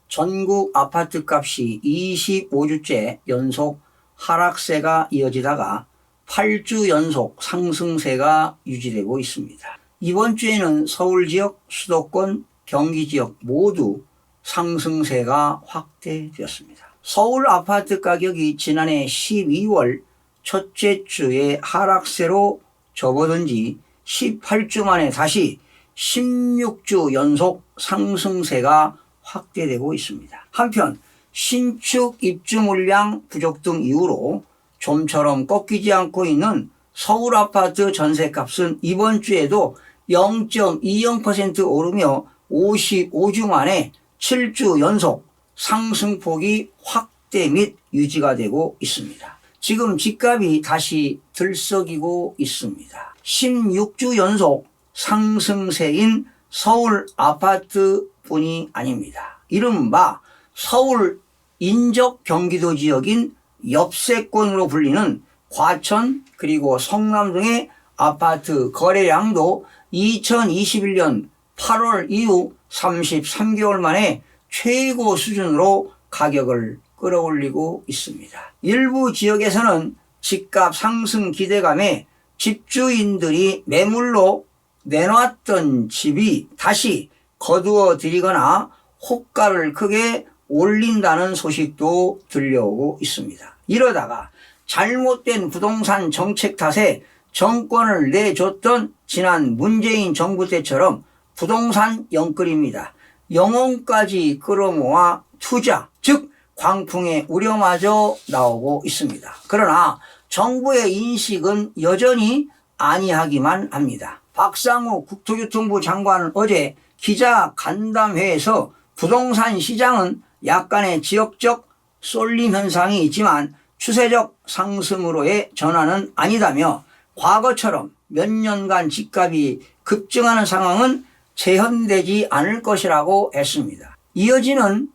전국 아파트 값이 25주째 연속 하락세가 이어지다가 8주 연속 상승세가 유지되고 있습니다. 이번 주에는 서울 지역, 수도권, 경기 지역 모두 상승세가 확대되었습니다. 서울 아파트 가격이 지난해 12월 첫째 주에 하락세로 접어든 지 18주 만에 다시 16주 연속 상승세가 확대되고 있습니다. 한편 신축 입주 물량 부족 등 이유로 좀처럼 꺾이지 않고 있는 서울 아파트 전세값은 이번 주에도 0.20% 오르며 55주 만에 7주 연속 상승폭이 확대 및 유지가 되고 있습니다. 지금 집값이 다시 들썩이고 있습니다. 16주 연속 상승세인 서울 아파트뿐이 아닙니다. 이른바 서울 인접 경기도 지역인 엽세권으로 불리는 과천 그리고 성남 등의 아파트 거래량도 2021년 8월 이후 33개월 만에 최고 수준으로 가격을 끌어올리고 있습니다. 일부 지역에서는 집값 상승 기대감에 집주인들이 매물로 내놨던 집이 다시 거두어 들이거나 호가를 크게 올린다는 소식도 들려오고 있습니다. 이러다가 잘못된 부동산 정책 탓에 정권을 내줬던 지난 문재인 정부 때처럼 부동산 영끌입니다. 영혼까지 끌어모아 투자, 즉 광풍의 우려마저 나오고 있습니다. 그러나 정부의 인식은 여전히 아니하기만 합니다. 박상우 국토교통부 장관은 어제 기자 간담회에서 부동산 시장은 약간의 지역적 쏠림 현상이 있지만 추세적 상승으로의 전환은 아니다며 과거처럼 몇 년간 집값이 급증하는 상황은 재현되지 않을 것이라고 했습니다. 이어지는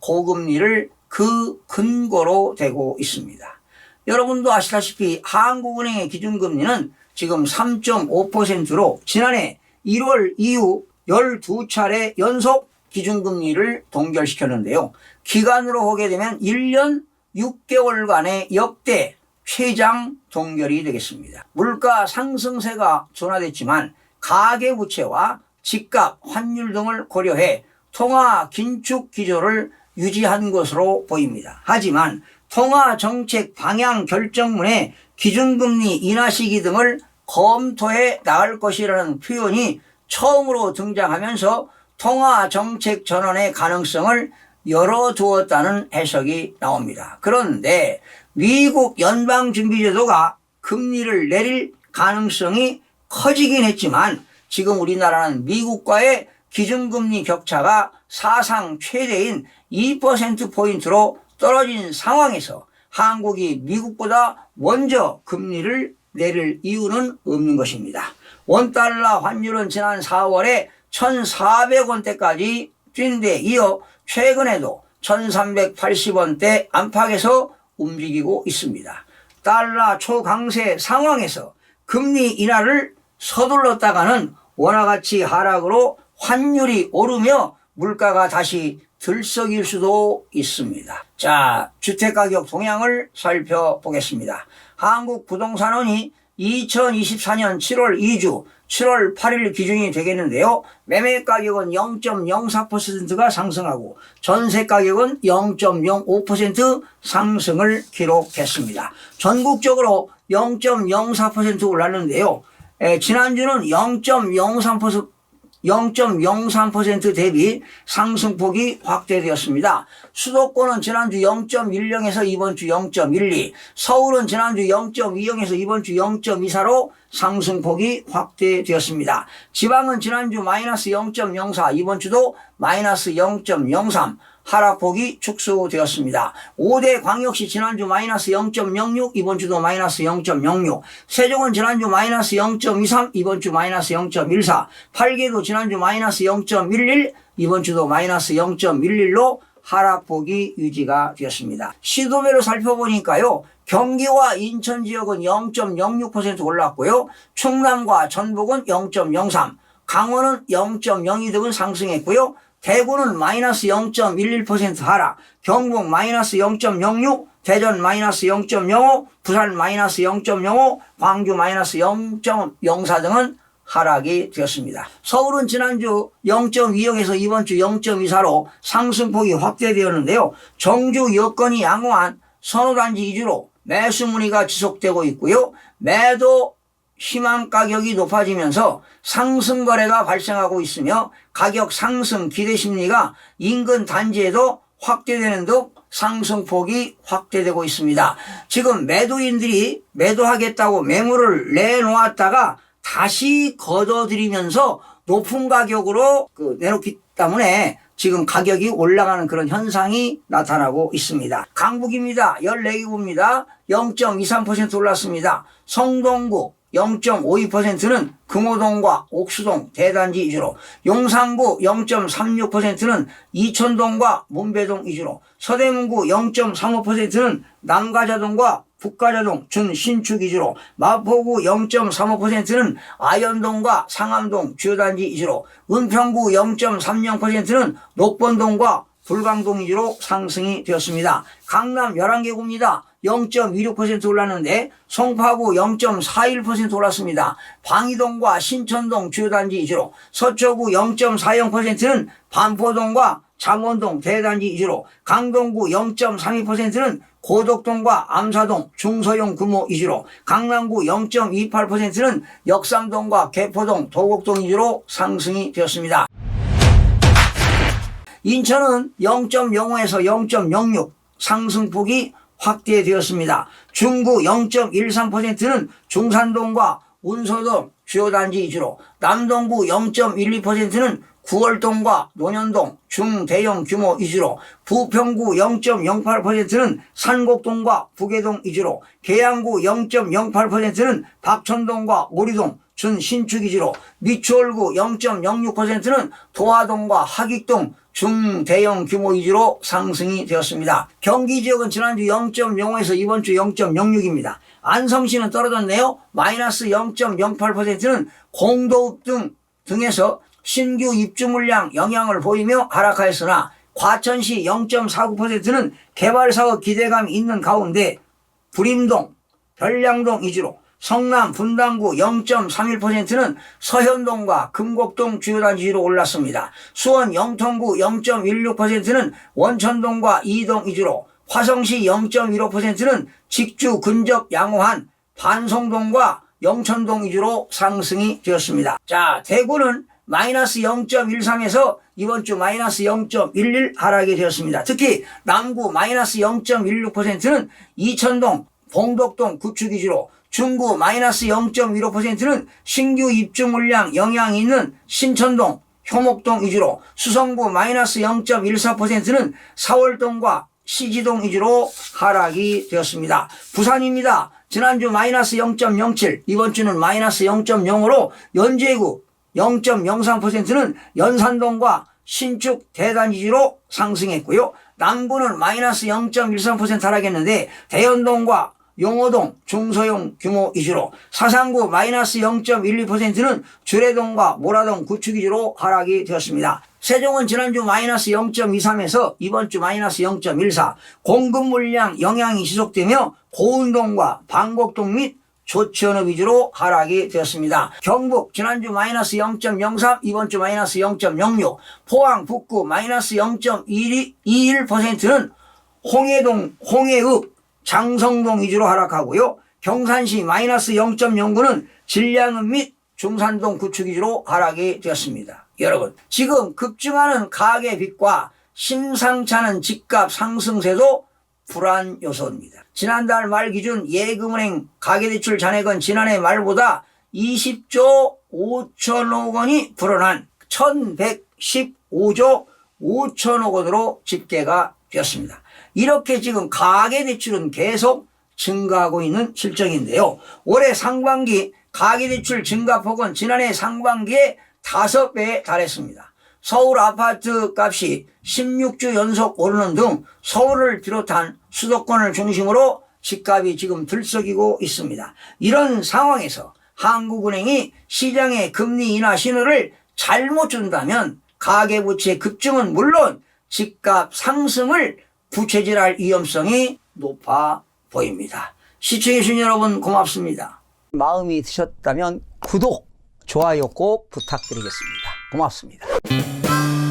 고금리를 그 근거로 대고 있습니다. 여러분도 아시다시피 한국은행의 기준금리는 지금 3.5%로 지난해 1월 이후 12차례 연속 기준금리를 동결시켰는데요. 기간으로 보게 되면 1년 6개월간의 역대 최장 동결이 되겠습니다. 물가 상승세가 둔화됐지만 가계부채와 집값, 환율 등을 고려해 통화 긴축 기조를 유지한 것으로 보입니다. 하지만 통화정책 방향 결정문에 기준금리 인하 시기 등을 검토해 나갈 것이라는 표현이 처음으로 등장하면서 통화정책 전환의 가능성을 열어두었다는 해석이 나옵니다. 그런데 미국 연방준비제도가 금리를 내릴 가능성이 커지긴 했지만 지금 우리나라는 미국과의 기준금리 격차가 사상 최대인 2%포인트로 떨어진 상황에서 한국이 미국보다 먼저 금리를 내릴 이유는 없는 것입니다. 원달러 환율은 지난 4월에 1,400원대까지 뛴 데 이어 최근에도 1,380원대 안팎에서 움직이고 있습니다. 달러 초강세 상황에서 금리 인하를 서둘렀다가는 원화가치 하락으로 환율이 오르며 물가가 다시 들썩일 수도 있습니다. 자, 주택가격 동향을 살펴보겠습니다. 한국부동산원이 2024년 7월 2주 7월 8일 기준이 되겠는데요. 매매가격은 0.04%가 상승하고 전세가격은 0.05% 상승을 기록했습니다. 전국적으로 0.04% 올랐는데요. 지난주는 0.03% 대비 상승폭이 확대되었습니다. 수도권은 지난주 0.10에서 이번 주 0.12, 서울은 지난주 0.20에서 이번 주 0.24로 상승폭이 확대되었습니다. 지방은 지난주 마이너스 0.04, 이번 주도 마이너스 0.03, 하락폭이 축소되었습니다. 5대 광역시 지난주 마이너스 0.06, 이번 주도 마이너스 0.06, 세종은 지난주 마이너스 0.23, 이번 주 마이너스 0.14, 8개도 지난주 마이너스 0.11, 이번 주도 마이너스 0.11로 하락폭이 유지가 되었습니다. 시도별로 살펴보니까요. 경기와 인천 지역은 0.06% 올랐고요. 충남과 전북은 0.03, 강원은 0.02 등은 상승했고요. 대구는 마이너스 0.11% 하락, 경북 마이너스 0.06, 대전 마이너스 0.05, 부산 마이너스 0.05, 광주 마이너스 0.04 등은 하락이 되었습니다. 서울은 지난주 0.20에서 이번 주 0.24로 상승폭이 확대되었는데요. 정주 여건이 양호한 선호단지 위주로 매수 문의가 지속되고 있고요. 매도 희망 가격이 높아지면서 상승 거래가 발생하고 있으며 가격 상승 기대 심리가 인근 단지에도 확대되는 등 상승폭이 확대되고 있습니다. 지금 매도인들이 매도하겠다고 매물을 내놓았다가 다시 걷어들이면서 높은 가격으로 내놓기 때문에 지금 가격이 올라가는 그런 현상이 나타나고 있습니다. 강북입니다. 14개구입니다. 0.23% 올랐습니다. 성동구 0.52%는 금호동과 옥수동 대단지 위주로, 용산구 0.36%는 이천동과 문배동 위주로, 서대문구 0.35%는 남가자동과 북가자동 준신축 위주로, 마포구 0.35%는 아현동과 상암동 주요단지 위주로, 은평구 0.30%는 녹번동과 불광동 위주로 상승이 되었습니다. 강남 11개구입니다. 0.26% 올랐는데 송파구 0.41% 올랐습니다. 방이동과 신천동 주요단지 위주로, 서초구 0.40%는 반포동과 장원동 대단지 위주로, 강동구 0.32%는 고덕동과 암사동 중소형 규모 위주로, 강남구 0.28%는 역삼동과 개포동 도곡동 위주로 상승이 되었습니다. 인천은 0.05에서 0.06 상승폭이 확대되었습니다. 중구 0.13%는 중산동과 운소동 주요단지 위주로, 남동구 0.12%는 구월동과 논현동 중대형 규모 위주로, 부평구 0.08%는 산곡동과 부계동 위주로, 계양구 0.08%는 박천동과 오리동 준신축 위주로, 미추홀구 0.06%는 도화동과 하익동 중대형 규모 위주로 상승이 되었습니다. 경기 지역은 지난주 0.05에서 이번 주 0.06입니다. 안성시는 떨어졌네요. 마이너스 0.08%는 공도읍 등에서 신규 입주 물량 영향을 보이며 하락하였으나, 과천시 0.49%는 개발사업 기대감이 있는 가운데 불임동, 별량동 위주로, 성남 분당구 0.31%는 서현동과 금곡동 주요단지로 올랐습니다. 수원 영통구 0.16%는 원천동과 이동 위주로, 화성시 0.15%는 직주 근접 양호한 반송동과 영천동 위주로 상승이 되었습니다. 자, 대구는 마이너스 0.13에서 이번 주 마이너스 0.11 하락이 되었습니다. 특히 남구 마이너스 0.16%는 이천동, 봉덕동 구축 위주로, 중구 마이너스 0.15%는 신규 입주 물량 영향이 있는 신천동, 효목동 위주로, 수성구 마이너스 0.14%는 사월동과 시지동 위주로 하락이 되었습니다. 부산입니다. 지난주 마이너스 0.07, 이번 주는 마이너스 0.0으로 연제구 0.03%는 연산동과 신축 대단지로 상승했고요. 남구는 마이너스 0.13% 하락했는데 대연동과 용호동 중소형 규모 위주로, 사상구 마이너스 0.12%는 주례동과 모라동 구축 위주로 하락이 되었습니다. 세종은 지난주 마이너스 0.23에서 이번 주 마이너스 0.14, 공급 물량 영향이 지속되며 고운동과 방곡동 및 조치현업 위주로 하락이 되었습니다. 경북 지난주 마이너스 0.03, 이번 주 마이너스 0.06, 포항 북구 마이너스 0.21%는 홍해동, 홍해읍, 장성동 위주로 하락하고요. 경산시 마이너스 0.09는 진량읍 및 중산동 구축 위주로 하락이 되었습니다. 여러분, 지금 급증하는 가계빚과 심상치 않은 집값 상승세도 불안 요소입니다. 지난달 말 기준 예금은행 가계대출 잔액은 지난해 말보다 20조 5천억 원이 불어난 1115조 5천억 원으로 집계가 되었습니다. 이렇게 지금 가계대출은 계속 증가하고 있는 실정인데요. 올해 상반기 가계대출 증가폭은 지난해 상반기에 5배에 달했습니다. 서울 아파트 값이 16주 연속 오르는 등 서울을 비롯한 수도권을 중심으로 집값이 지금 들썩이고 있습니다. 이런 상황에서 한국은행이 시장의 금리 인하 신호를 잘못 준다면 가계부채 급증은 물론 집값 상승을 부채질할 위험성이 높아 보입니다. 시청해주신 여러분 고맙습니다. 마음이 드셨다면 구독, 좋아요 꼭 부탁드리겠습니다. 고맙습니다.